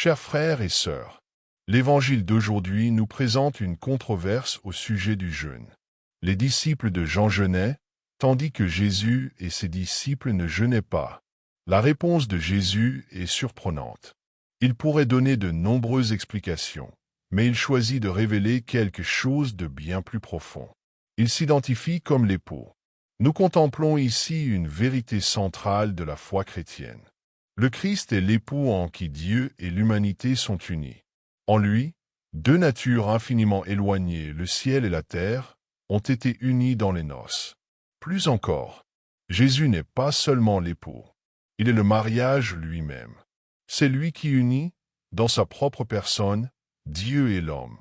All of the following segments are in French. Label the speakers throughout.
Speaker 1: Chers frères et sœurs, l'Évangile d'aujourd'hui nous présente une controverse au sujet du jeûne. Les disciples de Jean jeûnaient, tandis que Jésus et ses disciples ne jeûnaient pas. La réponse de Jésus est surprenante. Il pourrait donner de nombreuses explications, mais il choisit de révéler quelque chose de bien plus profond. Il s'identifie comme l'époux. Nous contemplons ici une vérité centrale de la foi chrétienne. Le Christ est l'époux en qui Dieu et l'humanité sont unis. En lui, deux natures infiniment éloignées, le ciel et la terre, ont été unies dans les noces. Plus encore, Jésus n'est pas seulement l'époux, il est le mariage lui-même. C'est lui qui unit, dans sa propre personne, Dieu et l'homme.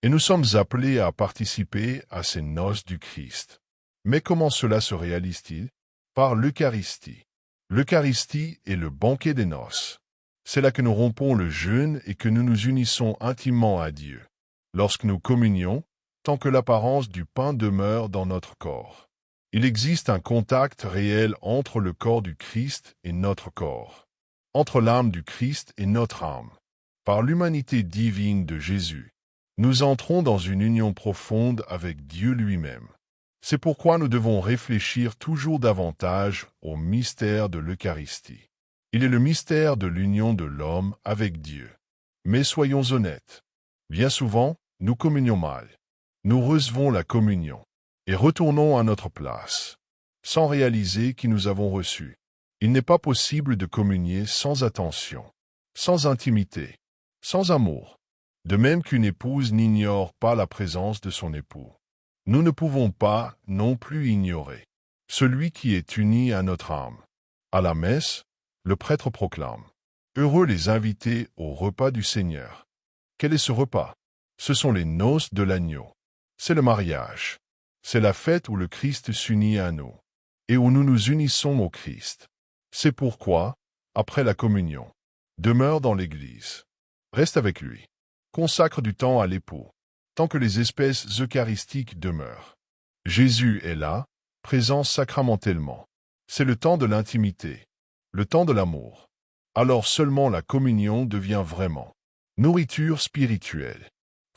Speaker 1: Et nous sommes appelés à participer à ces noces du Christ. Mais comment cela se réalise-t-il? Par l'Eucharistie. L'Eucharistie est le banquet des noces. C'est là que nous rompons le jeûne et que nous nous unissons intimement à Dieu. Lorsque nous communions, tant que l'apparence du pain demeure dans notre corps, il existe un contact réel entre le corps du Christ et notre corps, entre l'âme du Christ et notre âme. Par l'humanité divine de Jésus, nous entrons dans une union profonde avec Dieu lui-même. C'est pourquoi nous devons réfléchir toujours davantage au mystère de l'Eucharistie. Il est le mystère de l'union de l'homme avec Dieu. Mais soyons honnêtes. Bien souvent, nous communions mal. Nous recevons la communion et retournons à notre place, sans réaliser qui nous avons reçu. Il n'est pas possible de communier sans attention, sans intimité, sans amour. De même qu'une épouse n'ignore pas la présence de son époux. Nous ne pouvons pas non plus ignorer celui qui est uni à notre âme. À la messe, le prêtre proclame « Heureux les invités au repas du Seigneur ». Quel est ce repas? Ce sont les noces de l'agneau. C'est le mariage. C'est la fête où le Christ s'unit à nous et où nous nous unissons au Christ. C'est pourquoi, après la communion, demeure dans l'Église. Reste avec lui. Consacre du temps à l'époux, tant que les espèces eucharistiques demeurent. Jésus est là, présent sacramentellement. C'est le temps de l'intimité, le temps de l'amour. Alors seulement la communion devient vraiment nourriture spirituelle,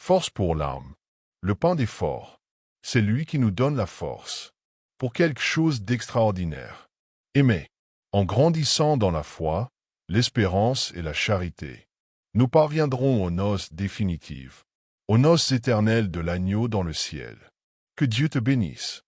Speaker 1: force pour l'âme, le pain des forts. C'est lui qui nous donne la force pour quelque chose d'extraordinaire. Aimer, en grandissant dans la foi, l'espérance et la charité, nous parviendrons aux noces définitives, aux noces éternelles de l'agneau dans le ciel. Que Dieu te bénisse.